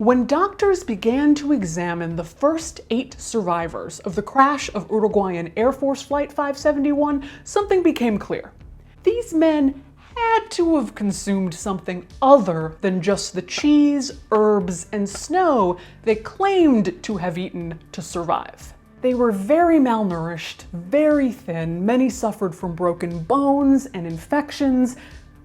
When doctors began to examine the first 8 survivors of the crash of Uruguayan Air Force Flight 571, something became clear. These men had to have consumed something other than just the cheese, herbs, and snow they claimed to have eaten to survive. They were very malnourished, very thin, many suffered from broken bones and infections,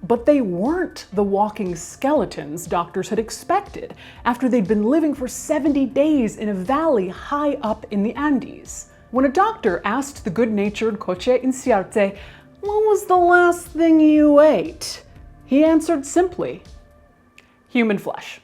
but they weren't the walking skeletons doctors had expected after they'd been living for 70 days in a valley high up in the Andes. When a doctor asked the good-natured Coche Inciarte, "What was the last thing you ate?" he answered simply, "Human flesh."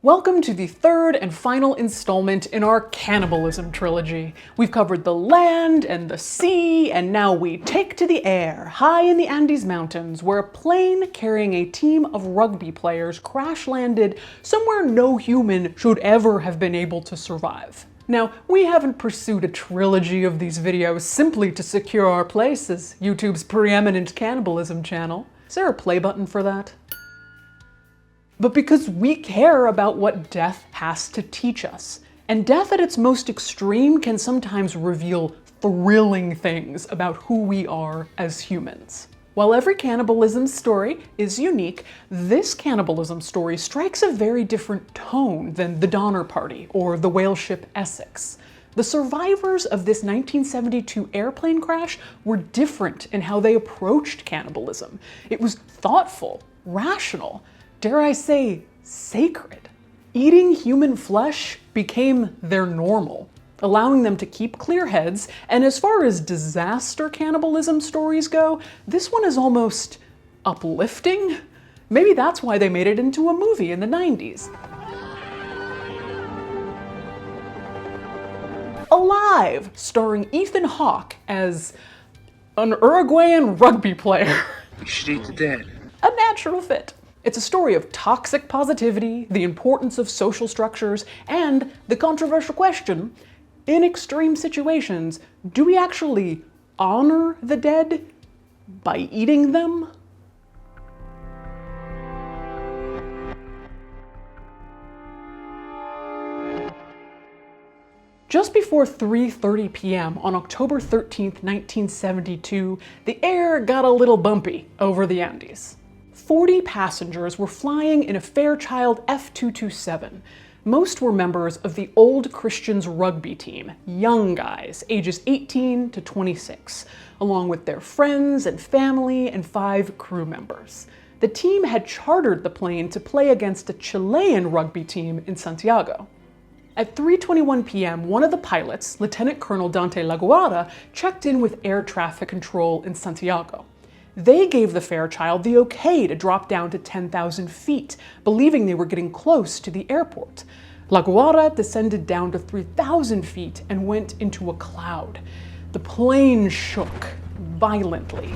Welcome to the third and final installment in our cannibalism trilogy. We've covered the land and the sea, and now we take to the air, high in the Andes Mountains, where a plane carrying a team of rugby players crash-landed somewhere no human should ever have been able to survive. Now, we haven't pursued a trilogy of these videos simply to secure our place as YouTube's preeminent cannibalism channel. Is there a play button for that? But because we care about what death has to teach us. And death at its most extreme can sometimes reveal thrilling things about who we are as humans. While every cannibalism story is unique, this cannibalism story strikes a very different tone than the Donner Party or the whale ship Essex. The survivors of this 1972 airplane crash were different in how they approached cannibalism. It was thoughtful, rational, dare I say, sacred. Eating human flesh became their normal, allowing them to keep clear heads, and as far as disaster cannibalism stories go, this one is almost uplifting. Maybe that's why they made it into a movie in the 90s. Alive, starring Ethan Hawke as an Uruguayan rugby player. You should eat the dead. A natural fit. It's a story of toxic positivity, the importance of social structures, and the controversial question, in extreme situations, do we actually honor the dead by eating them? Just before 3:30 p.m. on October 13th, 1972, the air got a little bumpy over the Andes. 40 passengers were flying in a Fairchild F227. Most were members of the Old Christians rugby team, young guys, ages 18 to 26, along with their friends and family and 5 crew members. The team had chartered the plane to play against a Chilean rugby team in Santiago. At 3:21 p.m., one of the pilots, Lieutenant Colonel Dante Laguarda, checked in with air traffic control in Santiago. They gave the Fairchild the okay to drop down to 10,000 feet, believing they were getting close to the airport. Laguarda descended down to 3,000 feet and went into a cloud. The plane shook violently.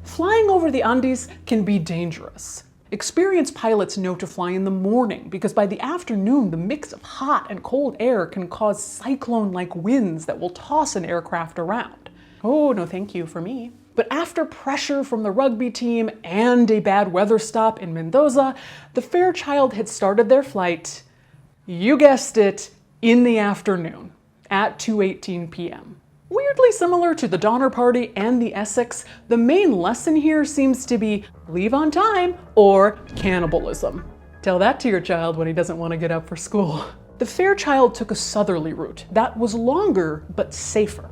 Flying over the Andes can be dangerous. Experienced pilots know to fly in the morning because by the afternoon, the mix of hot and cold air can cause cyclone-like winds that will toss an aircraft around. Oh, no thank you for me. But after pressure from the rugby team and a bad weather stop in Mendoza, the Fairchild had started their flight, you guessed it, in the afternoon at 2:18 p.m. Weirdly similar to the Donner Party and the Essex, the main lesson here seems to be leave on time or cannibalism. Tell that to your child when he doesn't want to get up for school. The Fairchild took a southerly route that was longer but safer.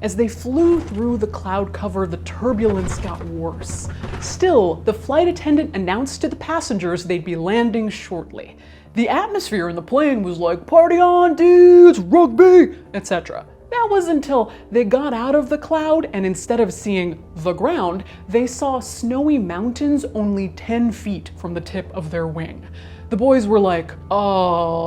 As they flew through the cloud cover, the turbulence got worse. Still, the flight attendant announced to the passengers they'd be landing shortly. The atmosphere in the plane was like, "Party on, dudes, rugby," etc. That was until they got out of the cloud and instead of seeing the ground, they saw snowy mountains only 10 feet from the tip of their wing. The boys were like,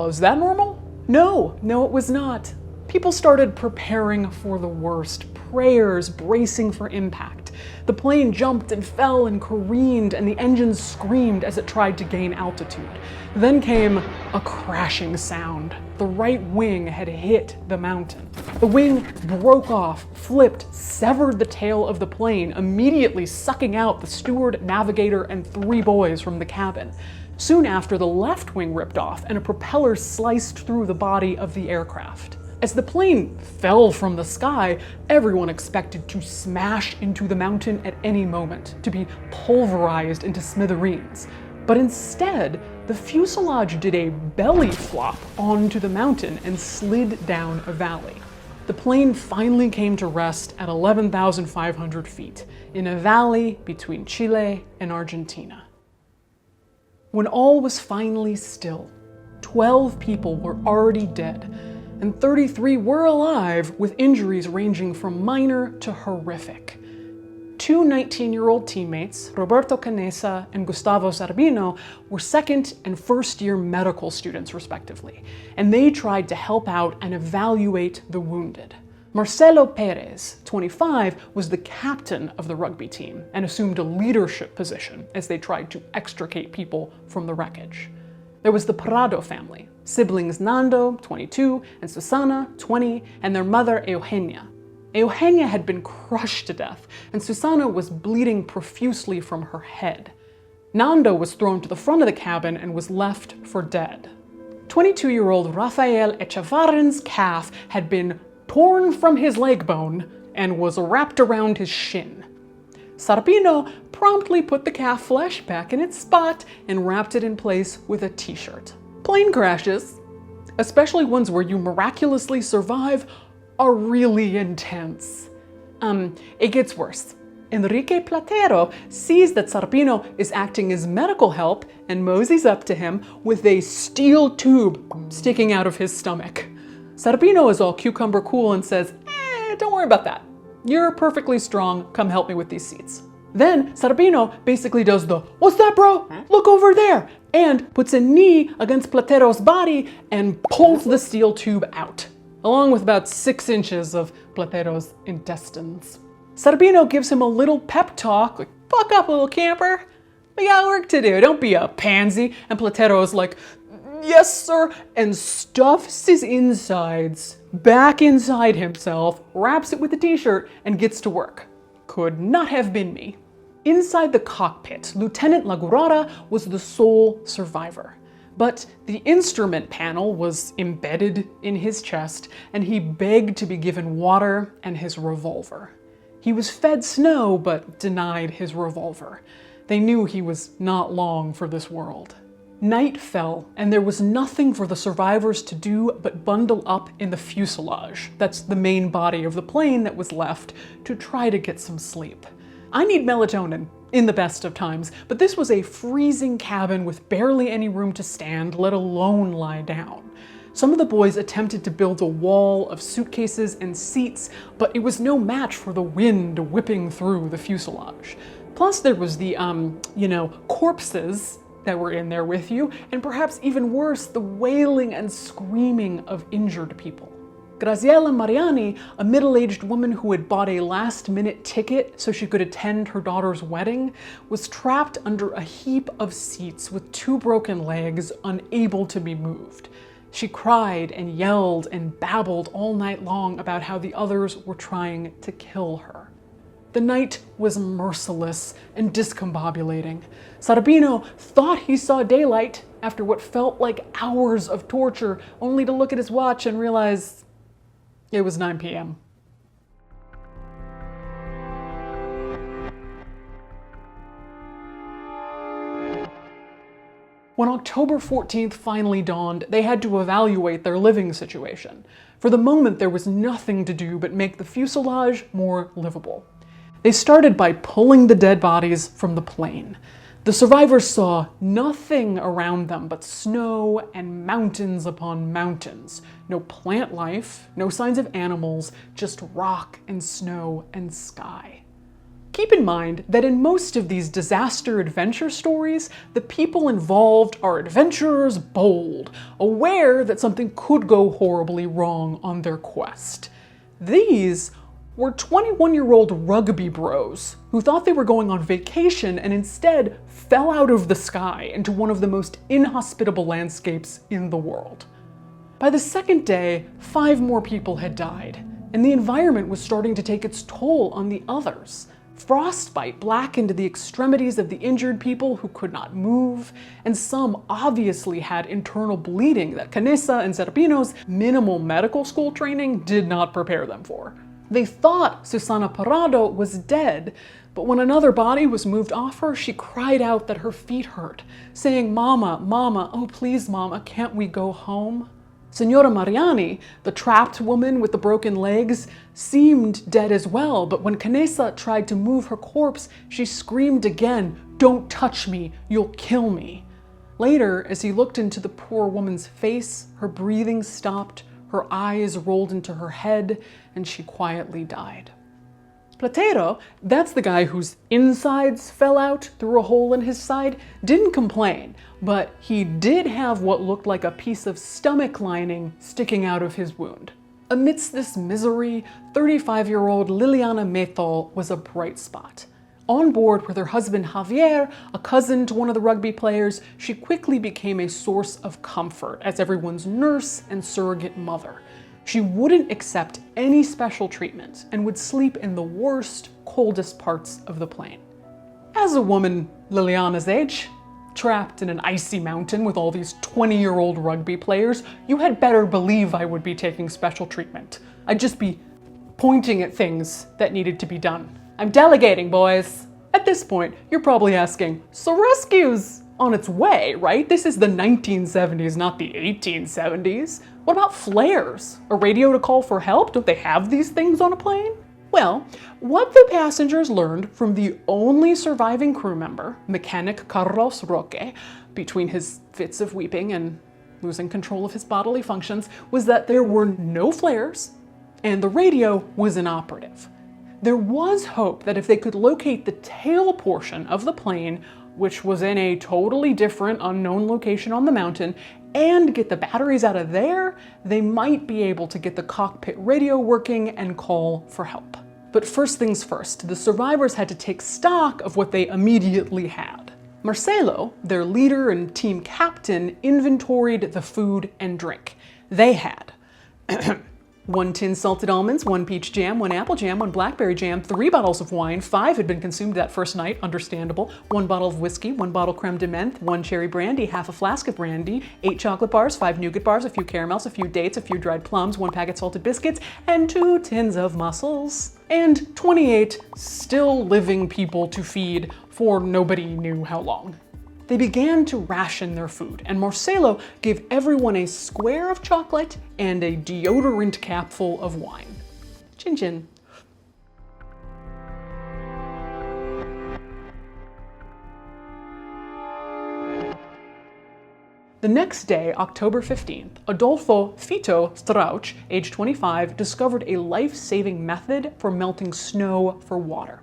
is that normal? No, it was not. People started preparing for the worst prayers bracing for impact. The plane jumped and fell and careened, and the engines screamed as it tried to gain altitude. Then came a crashing sound. The right wing had hit the mountain. The wing broke off, flipped, severed the tail of the plane, immediately sucking out the steward, navigator, and 3 boys from the cabin. Soon after, the left wing ripped off, and a propeller sliced through the body of the aircraft. As the plane fell from the sky, everyone expected to smash into the mountain at any moment, to be pulverized into smithereens. But instead, the fuselage did a belly flop onto the mountain and slid down a valley. The plane finally came to rest at 11,500 feet, in a valley between Chile and Argentina. When all was finally still, 12 people were already dead, and 33 were alive with injuries ranging from minor to horrific. 2 19-year-old teammates, Roberto Canessa and Gustavo Sarbino, were second and first-year medical students respectively, and they tried to help out and evaluate the wounded. Marcelo Perez, 25, was the captain of the rugby team and assumed a leadership position as they tried to extricate people from the wreckage. There was the Parrado family, siblings Nando, 22, and Susana, 20, and their mother Eugenia. Eugenia had been crushed to death, and Susana was bleeding profusely from her head. Nando was thrown to the front of the cabin and was left for dead. 22-year-old Rafael Echevarren's calf had been torn from his leg bone and was wrapped around his shin. Sarbino promptly put the calf flesh back in its spot and wrapped it in place with a t-shirt. Plane crashes, especially ones where you miraculously survive, are really intense. It gets worse. Enrique Platero sees that Sarbino is acting as medical help and moseys up to him with a steel tube sticking out of his stomach. Sarbino is all cucumber cool and says, don't worry about that. You're perfectly strong, come help me with these seats. Then Sarbino basically does the, what's that, bro? Look over there, and puts a knee against Platero's body and pulls the steel tube out, along with about 6 inches of Platero's intestines. Sarbino gives him a little pep talk, like, fuck up, little camper. We got work to do, don't be a pansy. And Platero's like, yes, sir, and stuffs his insides back inside himself, wraps it with a t-shirt, and gets to work. Could not have been me. Inside the cockpit, Lieutenant Lagurara was the sole survivor. But the instrument panel was embedded in his chest, and he begged to be given water and his revolver. He was fed snow, but denied his revolver. They knew he was not long for this world. Night fell, and there was nothing for the survivors to do but bundle up in the fuselage, that's the main body of the plane that was left, to try to get some sleep. I need melatonin, in the best of times, but this was a freezing cabin with barely any room to stand, let alone lie down. Some of the boys attempted to build a wall of suitcases and seats, but it was no match for the wind whipping through the fuselage. Plus there was the, corpses that were in there with you, and perhaps even worse, the wailing and screaming of injured people. Graziella Mariani, a middle-aged woman who had bought a last-minute ticket so she could attend her daughter's wedding, was trapped under a heap of seats with 2 broken legs, unable to be moved. She cried and yelled and babbled all night long about how the others were trying to kill her. The night was merciless and discombobulating. Sarbino thought he saw daylight after what felt like hours of torture, only to look at his watch and realize it was 9 p.m. When October 14th finally dawned, they had to evaluate their living situation. For the moment, there was nothing to do but make the fuselage more livable. They started by pulling the dead bodies from the plane. The survivors saw nothing around them but snow and mountains upon mountains. No plant life, no signs of animals, just rock and snow and sky. Keep in mind that in most of these disaster adventure stories, the people involved are adventurers bold, aware that something could go horribly wrong on their quest. These were 21-year-old rugby bros who thought they were going on vacation and instead fell out of the sky into one of the most inhospitable landscapes in the world. By the second day, 5 more people had died, and the environment was starting to take its toll on the others. Frostbite blackened the extremities of the injured people who could not move, and some obviously had internal bleeding that Canessa and Mr's minimal medical school training did not prepare them for. They thought Susana Parrado was dead, but when another body was moved off her, she cried out that her feet hurt, saying, "Mama, Mama, oh please Mama, can't we go home?" Senora Mariani, the trapped woman with the broken legs, seemed dead as well, but when Canessa tried to move her corpse, she screamed again, "Don't touch me, you'll kill me." Later, as he looked into the poor woman's face, her breathing stopped, her eyes rolled into her head, and she quietly died. Platero, that's the guy whose insides fell out through a hole in his side, didn't complain, but he did have what looked like a piece of stomach lining sticking out of his wound. Amidst this misery, 35-year-old Liliana Methol was a bright spot. On board with her husband Javier, a cousin to one of the rugby players, she quickly became a source of comfort as everyone's nurse and surrogate mother. She wouldn't accept any special treatment and would sleep in the worst, coldest parts of the plane. As a woman Liliana's age, trapped in an icy mountain with all these 20-year-old rugby players, you had better believe I would be taking special treatment. I'd just be pointing at things that needed to be done. I'm delegating, boys. At this point, you're probably asking, so rescue's on its way, right? This is the 1970s, not the 1870s. What about flares? A radio to call for help? Don't they have these things on a plane? Well, what the passengers learned from the only surviving crew member, mechanic Carlos Roque, between his fits of weeping and losing control of his bodily functions, was that there were no flares and the radio was inoperative. There was hope that if they could locate the tail portion of the plane, which was in a totally different, unknown location on the mountain, and get the batteries out of there, they might be able to get the cockpit radio working and call for help. But first things first, the survivors had to take stock of what they immediately had. Marcelo, their leader and team captain, inventoried the food and drink. They had 1 tin salted almonds, 1 peach jam, 1 apple jam, 1 blackberry jam, 3 bottles of wine, 5 had been consumed that first night, understandable, 1 bottle of whiskey, 1 bottle creme de menthe, 1 cherry brandy, half a flask of brandy, 8 chocolate bars, 5 nougat bars, a few caramels, a few dates, a few dried plums, 1 packet salted biscuits, and 2 tins of mussels. And 28 still living people to feed for nobody knew how long. They began to ration their food, and Marcelo gave everyone a square of chocolate and a deodorant capful of wine. Chin chin. The next day, October 15th, Adolfo Fito Strauch, age 25, discovered a life-saving method for melting snow for water.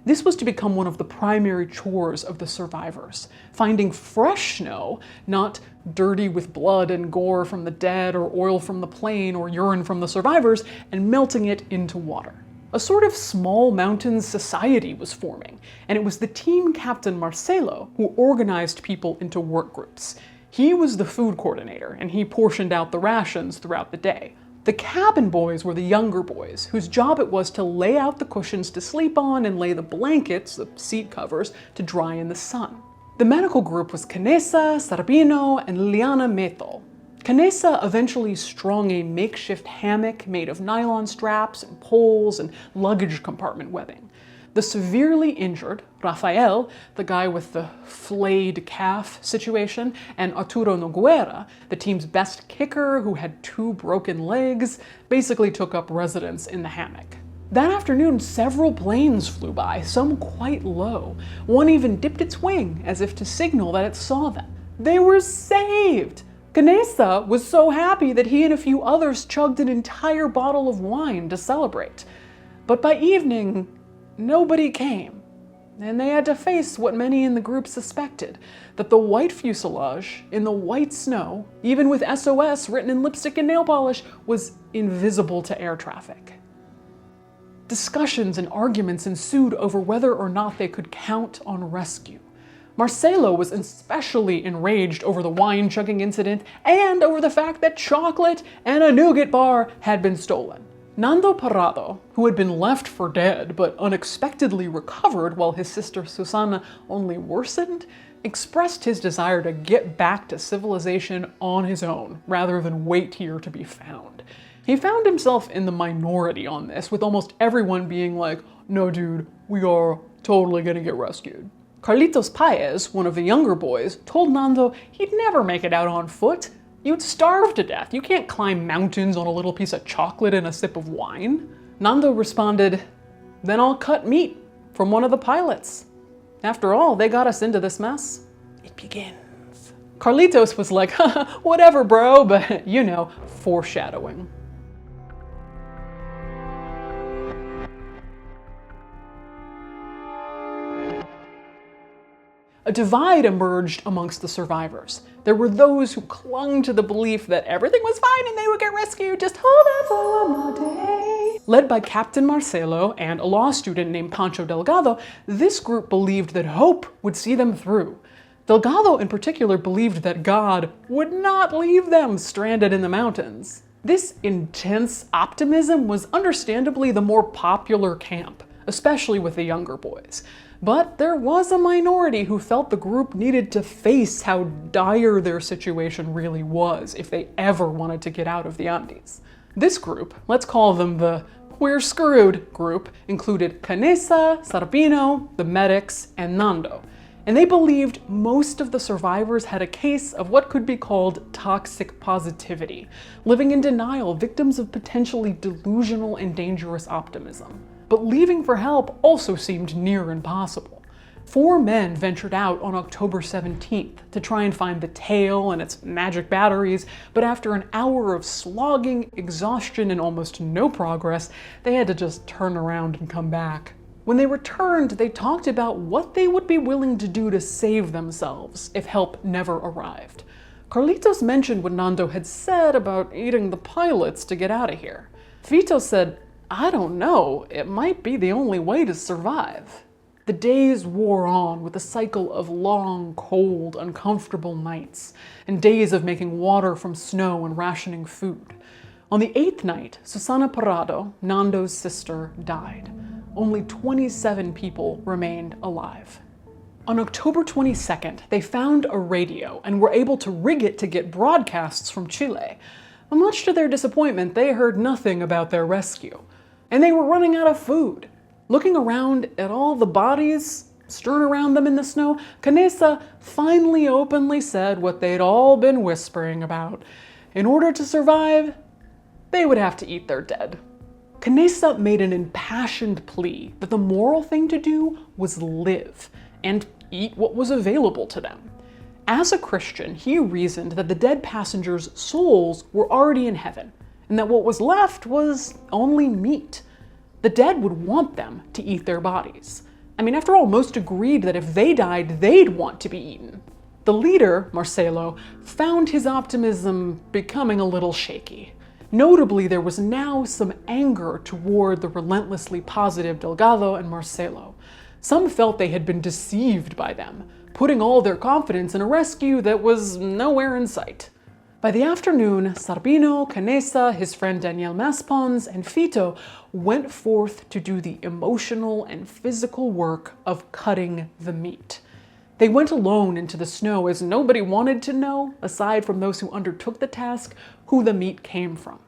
This was to become one of the primary chores of the survivors, finding fresh snow, not dirty with blood and gore from the dead or oil from the plane or urine from the survivors, and melting it into water. A sort of small mountain society was forming, and it was the team captain Marcelo who organized people into work groups. He was the food coordinator, and he portioned out the rations throughout the day. The cabin boys were the younger boys, whose job it was to lay out the cushions to sleep on and lay the blankets, the seat covers, to dry in the sun. The medical group was Canessa, Sarbino, and Liliana Methol. Canessa eventually strung a makeshift hammock made of nylon straps and poles and luggage compartment webbing. The severely injured, Rafael, the guy with the flayed calf situation, and Arturo Noguera, the team's best kicker who had 2 broken legs, basically took up residence in the hammock. That afternoon, several planes flew by, some quite low. One even dipped its wing as if to signal that it saw them. They were saved! Canessa was so happy that he and a few others chugged an entire bottle of wine to celebrate. But by evening, nobody came, and they had to face what many in the group suspected, that the white fuselage in the white snow, even with SOS written in lipstick and nail polish, was invisible to air traffic. Discussions and arguments ensued over whether or not they could count on rescue. Marcelo was especially enraged over the wine-chugging incident and over the fact that chocolate and a nougat bar had been stolen. Nando Parrado, who had been left for dead but unexpectedly recovered while his sister Susana only worsened, expressed his desire to get back to civilization on his own rather than wait here to be found. He found himself in the minority on this, with almost everyone being like, "No dude, we are totally gonna get rescued." Carlitos Paez, one of the younger boys, told Nando he'd never make it out on foot. You'd starve to death. You can't climb mountains on a little piece of chocolate and a sip of wine. Nando responded, "Then I'll cut meat from one of the pilots. After all, they got us into this mess. It begins." Carlitos was like, "Haha, whatever bro," but you know, foreshadowing. A divide emerged amongst the survivors. There were those who clung to the belief that everything was fine and they would get rescued, just hold on for one more day. Led by Captain Marcelo and a law student named Pancho Delgado, this group believed that hope would see them through. Delgado in particular believed that God would not leave them stranded in the mountains. This intense optimism was understandably the more popular camp, especially with the younger boys. But there was a minority who felt the group needed to face how dire their situation really was if they ever wanted to get out of the Andes. This group, let's call them the "we're screwed" group, included Canessa, Sarbino, the medics, and Nando. And they believed most of the survivors had a case of what could be called toxic positivity, living in denial, victims of potentially delusional and dangerous optimism. But leaving for help also seemed near impossible. 4 men ventured out on October 17th to try and find the tail and its magic batteries, but after an hour of slogging, exhaustion, and almost no progress, they had to just turn around and come back. When they returned, they talked about what they would be willing to do to save themselves if help never arrived. Carlitos mentioned what Nando had said about eating the pilots to get out of here. Vito said, "I don't know, it might be the only way to survive." The days wore on with a cycle of long, cold, uncomfortable nights, and days of making water from snow and rationing food. On the 8th night, Susana Parrado, Nando's sister, died. Only 27 people remained alive. On October 22nd, they found a radio and were able to rig it to get broadcasts from Chile. But much to their disappointment, they heard nothing about their rescue. And they were running out of food. Looking around at all the bodies strewn around them in the snow, Canessa finally openly said what they'd all been whispering about. In order to survive, they would have to eat their dead. Canessa made an impassioned plea that the moral thing to do was live and eat what was available to them. As a Christian, he reasoned that the dead passengers' souls were already in heaven, and that what was left was only meat. The dead would want them to eat their bodies. I mean, after all, most agreed that if they died, they'd want to be eaten. The leader, Marcelo, found his optimism becoming a little shaky. Notably, there was now some anger toward the relentlessly positive Delgado and Marcelo. Some felt they had been deceived by them, putting all their confidence in a rescue that was nowhere in sight. By the afternoon, Sarbino, Canessa, his friend Daniel Maspons, and Fito went forth to do the emotional and physical work of cutting the meat. They went alone into the snow as nobody wanted to know, aside from those who undertook the task, who the meat came from.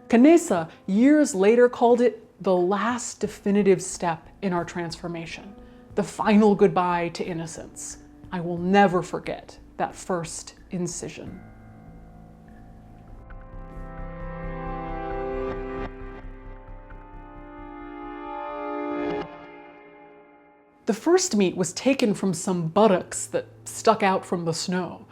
Canessa, years later, called it the last definitive step in our transformation, the final goodbye to innocence. I will never forget that first incision. The first meat was taken from some buttocks that stuck out from the snow.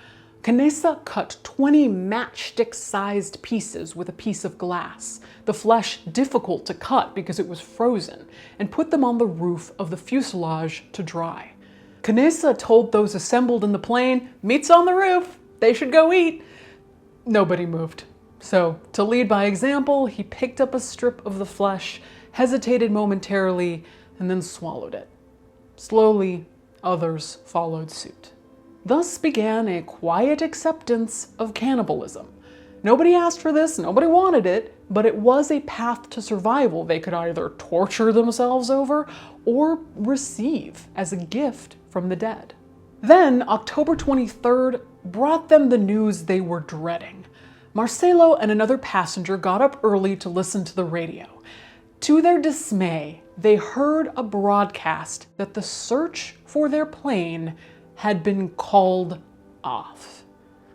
Canessa cut 20 matchstick-sized pieces with a piece of glass, the flesh difficult to cut because it was frozen, and put them on the roof of the fuselage to dry. Canessa told those assembled in the plane, "Meat's on the roof, they should go eat." Nobody moved. So, to lead by example, he picked up a strip of the flesh, hesitated momentarily, and then swallowed it. Slowly, others followed suit. Thus began a quiet acceptance of cannibalism. Nobody asked for this, nobody wanted it, but it was a path to survival they could either torture themselves over or receive as a gift from the dead. Then, October 23rd brought them the news they were dreading. Marcelo and another passenger got up early to listen to the radio. To their dismay, they heard a broadcast that the search for their plane had been called off.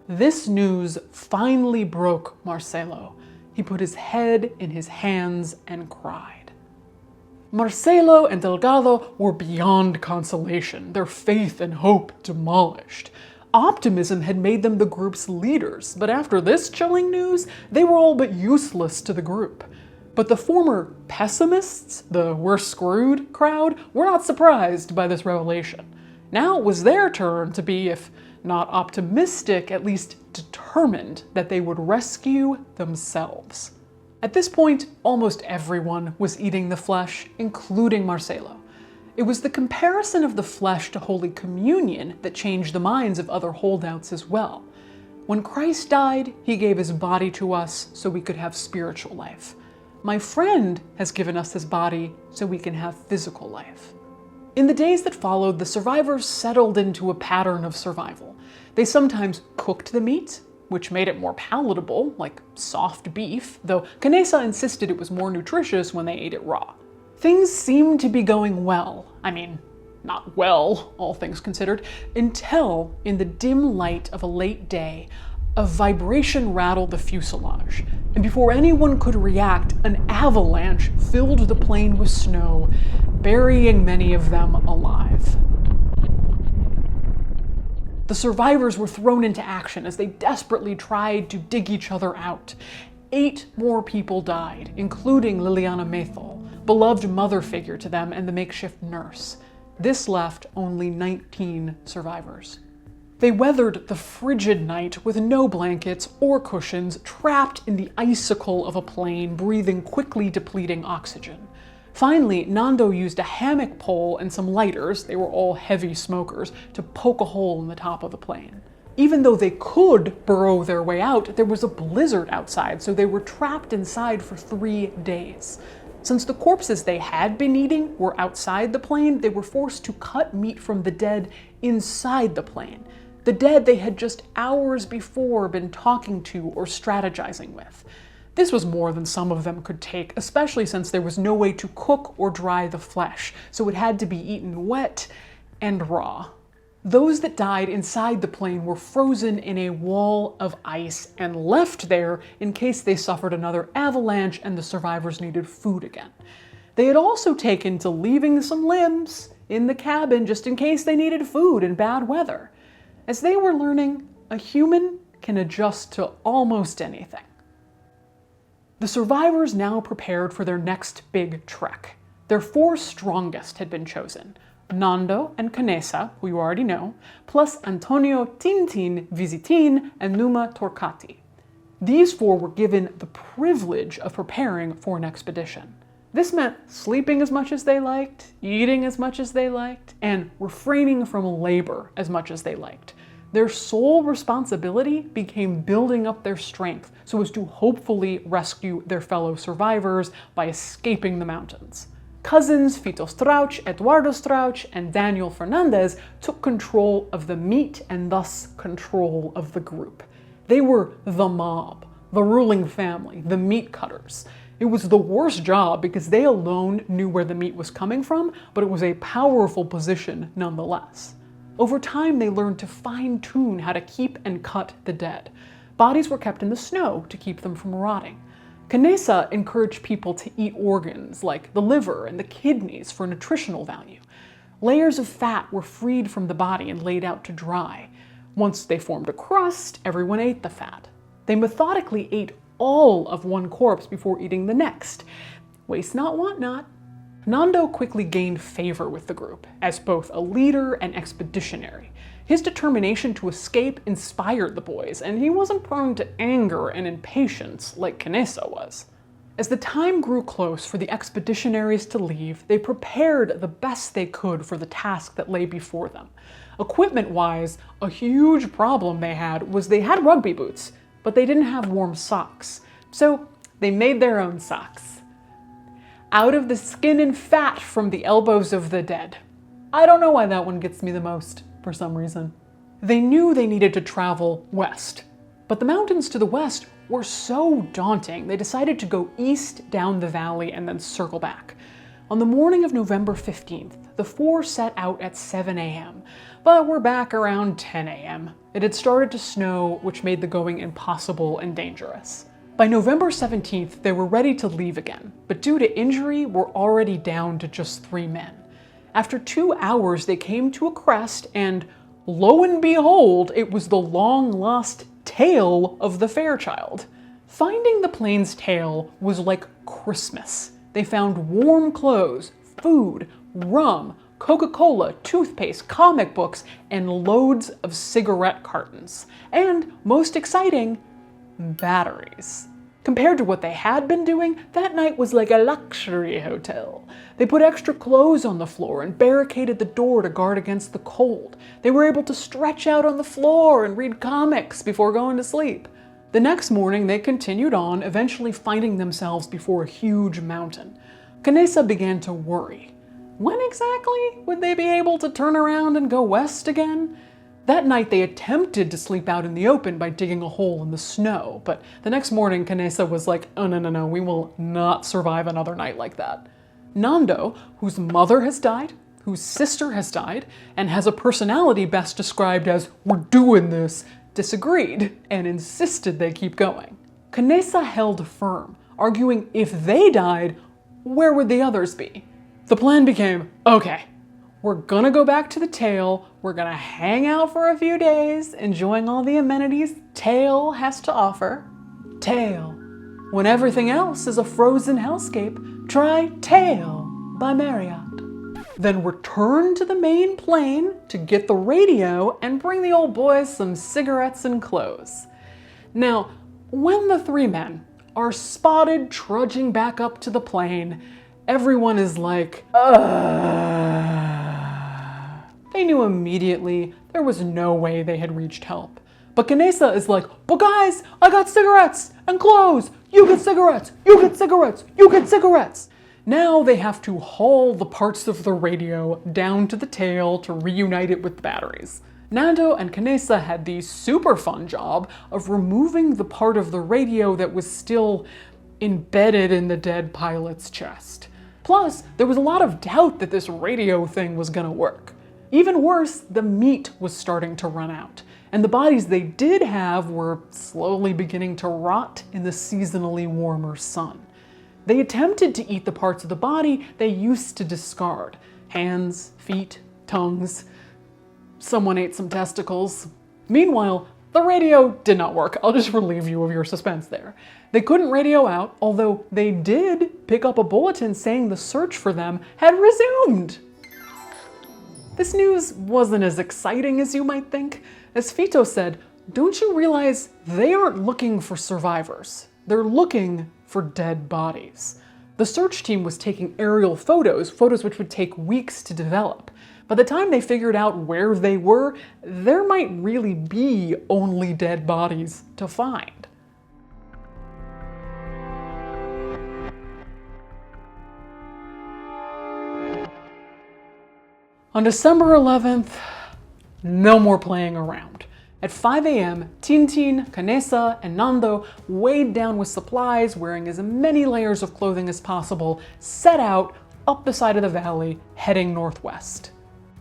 This news finally broke Marcelo. He put his head in his hands and cried. Marcelo and Delgado were beyond consolation, their faith and hope demolished. Optimism had made them the group's leaders, but after this chilling news, they were all but useless to the group. But the former pessimists, the "we're screwed" crowd, were not surprised by this revelation. Now it was their turn to be, if not optimistic, at least determined that they would rescue themselves. At this point, almost everyone was eating the flesh, including Marcelo. It was the comparison of the flesh to Holy Communion that changed the minds of other holdouts as well. When Christ died, he gave his body to us so we could have spiritual life. My friend has given us his body so we can have physical life. In the days that followed, the survivors settled into a pattern of survival. They sometimes cooked the meat, which made it more palatable, like soft beef, though Canessa insisted it was more nutritious when they ate it raw. Things seemed to be going well. I mean, not well, all things considered, until, in the dim light of a late day, a vibration rattled the fuselage, and before anyone could react, an avalanche filled the plane with snow, burying many of them alive. The survivors were thrown into action as they desperately tried to dig each other out. 8 more people died, including Liliana Mathol, beloved mother figure to them and the makeshift nurse. This left only 19 survivors. They weathered the frigid night with no blankets or cushions, trapped in the icicle of a plane, breathing quickly depleting oxygen. Finally, Nando used a hammock pole and some lighters, they were all heavy smokers, to poke a hole in the top of the plane. Even though they could burrow their way out, there was a blizzard outside, so they were trapped inside for 3 days. Since the corpses they had been eating were outside the plane, they were forced to cut meat from the dead inside the plane. The dead they had just hours before been talking to or strategizing with. This was more than some of them could take, especially since there was no way to cook or dry the flesh, so it had to be eaten wet and raw. Those that died inside the plane were frozen in a wall of ice and left there in case they suffered another avalanche and the survivors needed food again. They had also taken to leaving some limbs in the cabin just in case they needed food in bad weather. As they were learning, a human can adjust to almost anything. The survivors now prepared for their next big trek. Their 4 strongest had been chosen: Nando and Canessa, who you already know, plus Antonio Tintin Visitin and Numa Torcati. These 4 were given the privilege of preparing for an expedition. This meant sleeping as much as they liked, eating as much as they liked, and refraining from labor as much as they liked. Their sole responsibility became building up their strength so as to hopefully rescue their fellow survivors by escaping the mountains. Cousins Fito Strauch, Eduardo Strauch, and Daniel Fernandez took control of the meat and thus control of the group. They were the mob, the ruling family, the meat cutters. It was the worst job because they alone knew where the meat was coming from, but it was a powerful position nonetheless. Over time, they learned to fine-tune how to keep and cut the dead. Bodies were kept in the snow to keep them from rotting. Canessa encouraged people to eat organs like the liver and the kidneys for nutritional value. Layers of fat were freed from the body and laid out to dry. Once they formed a crust, everyone ate the fat. They methodically ate all of one corpse before eating the next. Waste not, want not. Nando quickly gained favor with the group as both a leader and expeditionary. His determination to escape inspired the boys, and he wasn't prone to anger and impatience like Canessa was. As the time grew close for the expeditionaries to leave, they prepared the best they could for the task that lay before them. Equipment-wise, a huge problem they had was they had rugby boots, but they didn't have warm socks. So they made their own socks. Out of the skin and fat from the elbows of the dead. I don't know why that one gets me the most, for some reason. They knew they needed to travel west, but the mountains to the west were so daunting, they decided to go east down the valley and then circle back. On the morning of November 15th, the four set out at 7 a.m., but were back around 10 a.m. It had started to snow, which made the going impossible and dangerous. By November 17th, they were ready to leave again, but due to injury, were already down to just 3 men. After 2 hours, they came to a crest, and lo and behold, it was the long-lost tail of the Fairchild. Finding the plane's tail was like Christmas. They found warm clothes, food, rum, Coca-Cola, toothpaste, comic books, and loads of cigarette cartons. And, most exciting, batteries. Compared to what they had been doing, that night was like a luxury hotel. They put extra clothes on the floor and barricaded the door to guard against the cold. They were able to stretch out on the floor and read comics before going to sleep. The next morning, they continued on, eventually finding themselves before a huge mountain. Canessa began to worry. When exactly would they be able to turn around and go west again? That night, they attempted to sleep out in the open by digging a hole in the snow, but the next morning, Canessa was like, oh, no, we will not survive another night like that. Nando, whose mother has died, whose sister has died, and has a personality best described as, we're doing this, disagreed and insisted they keep going. Canessa held firm, arguing if they died, where would the others be? The plan became, okay, we're gonna go back to the tail, we're gonna hang out for a few days, enjoying all the amenities tail has to offer. Tail. When everything else is a frozen hellscape, try Tail by Marriott. Then return to the main plane to get the radio and bring the old boys some cigarettes and clothes. Now, when the 3 men are spotted trudging back up to the plane, everyone is like, They knew immediately there was no way they had reached help. But Canessa is like, but guys, I got cigarettes and clothes. You get cigarettes, you get cigarettes, you get cigarettes. Now they have to haul the parts of the radio down to the tail to reunite it with the batteries. Nando and Canessa had the super fun job of removing the part of the radio that was still embedded in the dead pilot's chest. Plus, there was a lot of doubt that this radio thing was gonna work. Even worse, the meat was starting to run out, and the bodies they did have were slowly beginning to rot in the seasonally warmer sun. They attempted to eat the parts of the body they used to discard. Hands, feet, tongues. Someone ate some testicles. Meanwhile, the radio did not work. I'll just relieve you of your suspense there. They couldn't radio out, although they did pick up a bulletin saying the search for them had resumed. This news wasn't as exciting as you might think. As Fito said, don't you realize they aren't looking for survivors? They're looking for dead bodies. The search team was taking aerial photos which would take weeks to develop. By the time they figured out where they were, there might really be only dead bodies to find. On December 11th, no more playing around. At 5 a.m., Tintin, Canessa, and Nando, weighed down with supplies, wearing as many layers of clothing as possible, set out up the side of the valley, heading northwest.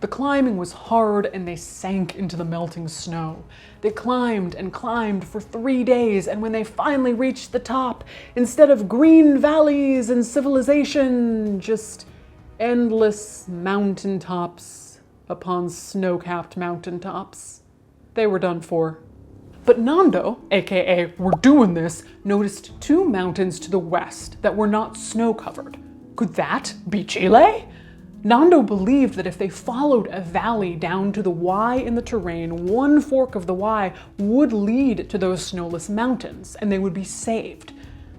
The climbing was hard and they sank into the melting snow. They climbed and climbed for 3 days, and when they finally reached the top, instead of green valleys and civilization, just endless mountaintops upon snow-capped mountaintops. They were done for. But Nando, aka We're Doing This, noticed 2 mountains to the west that were not snow-covered. Could that be Chile? Nando believed that if they followed a valley down to the Y in the terrain, one fork of the Y would lead to those snowless mountains, and they would be saved.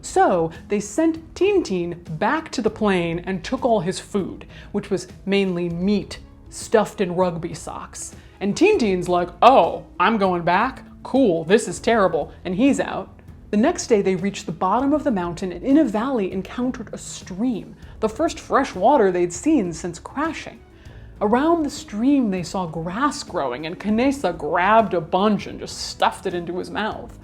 So they sent Tintin back to the plane and took all his food, which was mainly meat stuffed in rugby socks. And Tintin's like, oh, I'm going back? Cool, this is terrible. And he's out. The next day they reached the bottom of the mountain and in a valley encountered a stream, the first fresh water they'd seen since crashing. Around the stream they saw grass growing and Canessa grabbed a bunch and just stuffed it into his mouth.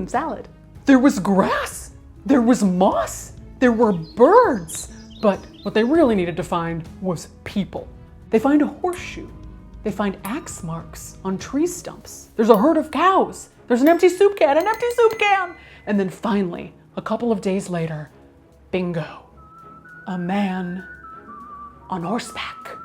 Salad. There was grass, there was moss, there were birds, but what they really needed to find was people. They find a horseshoe. They find axe marks on tree stumps. There's a herd of cows. There's an empty soup can, And then finally, a couple of days later, bingo, a man on horseback.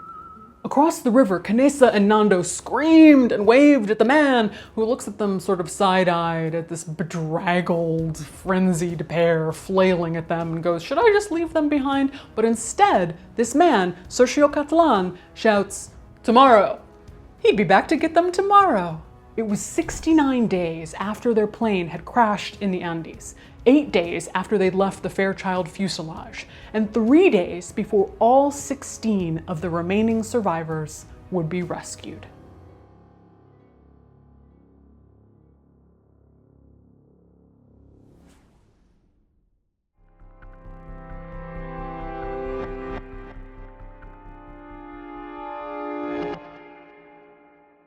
Across the river, Canessa and Nando screamed and waved at the man, who looks at them sort of side-eyed at this bedraggled, frenzied pair flailing at them and goes, should I just leave them behind? But instead, this man, Sergio Catalan, shouts, tomorrow. He'd be back to get them tomorrow. It was 69 days after their plane had crashed in the Andes, 8 days after they'd left the Fairchild fuselage, and 3 days before all 16 of the remaining survivors would be rescued.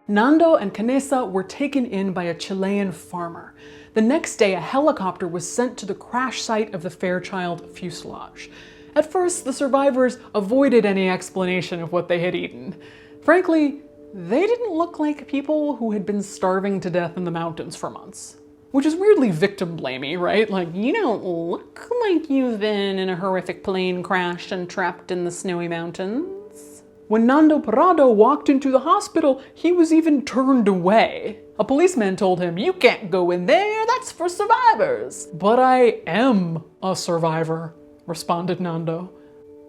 Nando and Canessa were taken in by a Chilean farmer. The next day, a helicopter was sent to the crash site of the Fairchild fuselage. At first, the survivors avoided any explanation of what they had eaten. Frankly, they didn't look like people who had been starving to death in the mountains for months. Which is weirdly victim-blamey, right? Like, you don't look like you've been in a horrific plane crash and trapped in the snowy mountains. When Nando Parrado walked into the hospital, he was even turned away. A policeman told him, you can't go in there, that's for survivors. But I am a survivor, responded Nando.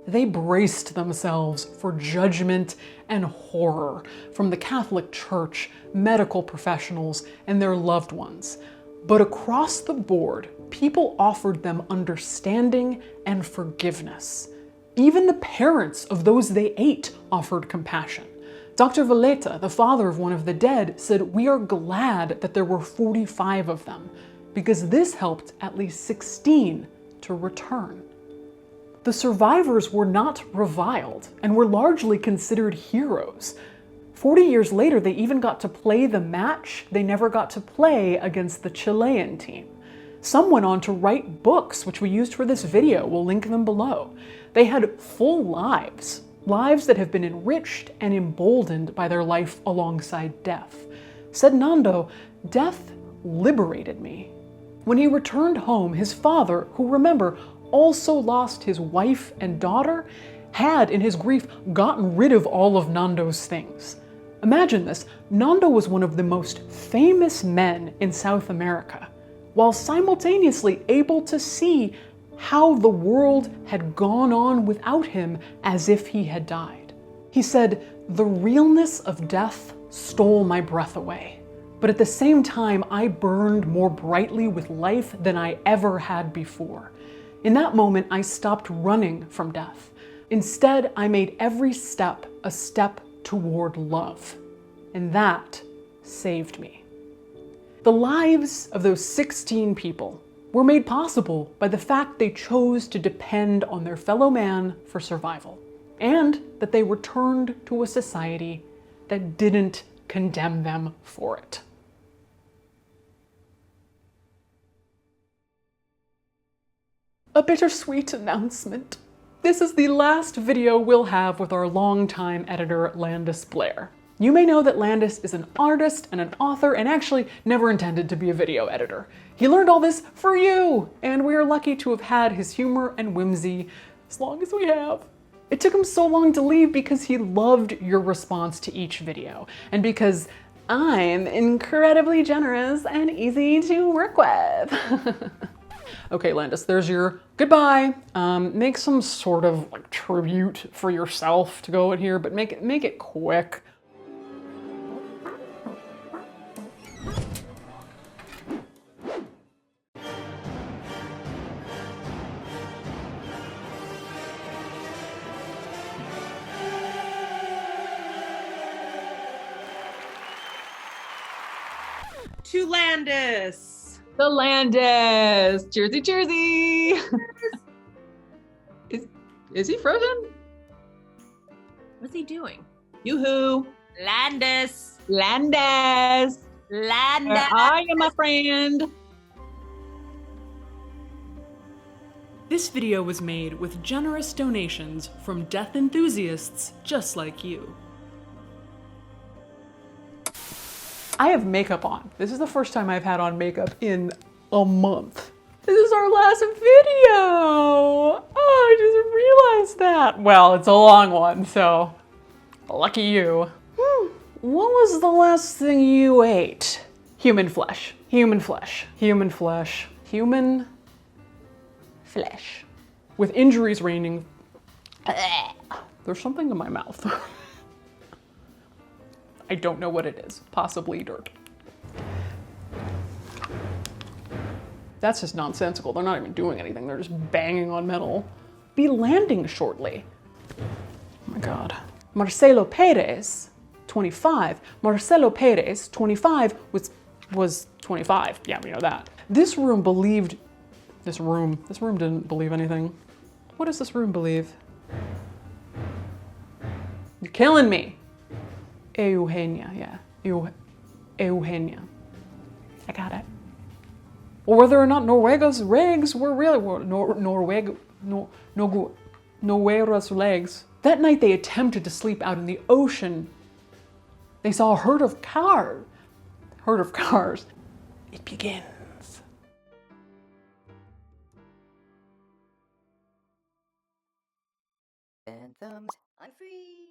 They braced themselves for judgment and horror from the Catholic Church, medical professionals, and their loved ones. But across the board, people offered them understanding and forgiveness. Even the parents of those they ate offered compassion. Dr. Valletta, the father of one of the dead, said, we are glad that there were 45 of them, because this helped at least 16 to return. The survivors were not reviled and were largely considered heroes. 40 years later, they even got to play the match they never got to play against the Chilean team. Some went on to write books, which we used for this video. We'll link them below. They had full lives, lives that have been enriched and emboldened by their life alongside death. Said Nando, death liberated me. When he returned home, his father, who remember, also lost his wife and daughter, had in his grief gotten rid of all of Nando's things. Imagine this, Nando was one of the most famous men in South America, while simultaneously able to see how the world had gone on without him as if he had died. He said, the realness of death stole my breath away, but at the same time I burned more brightly with life than I ever had before. In that moment, I stopped running from death. Instead, I made every step a step toward love, and that saved me. The lives of those 16 people were made possible by the fact they chose to depend on their fellow man for survival, and that they returned to a society that didn't condemn them for it. A bittersweet announcement. This is the last video we'll have with our longtime editor, Landis Blair. You may know that Landis is an artist and an author and actually never intended to be a video editor. He learned all this for you, and we are lucky to have had his humor and whimsy as long as we have. It took him so long to leave because he loved your response to each video, and because I'm incredibly generous and easy to work with. Okay, Landis, there's your goodbye. Make some sort of like tribute for yourself to go in here, but make it quick. to Landis. The Landis. Cheersy, cheersy. Is he frozen? What's he doing? Yoo-hoo. Landis. Landis. Landis. Where are you, my friend? This video was made with generous donations from death enthusiasts just like you. I have makeup on. This is the first time I've had on makeup in a month. This is our last video! Oh, I just realized that. Well, it's a long one, so lucky you. What was the last thing you ate? Human flesh. Human flesh. Human flesh. Human flesh. With injuries raining. There's something in my mouth. I don't know what it is. Possibly dirt. That's just nonsensical. They're not even doing anything. They're just banging on metal. Be landing shortly. Oh my God. Marcelo Perez, 25. Marcelo Perez, 25, was 25. Yeah, we know that. This room didn't believe anything. What does this room believe? You're killing me. Eugenia, yeah. Eugenia. I got it. Or whether or not Noruega's legs were really Noruega's legs. That night they attempted to sleep out in the ocean. They saw a herd of cars. It begins. Phantoms, I'm free.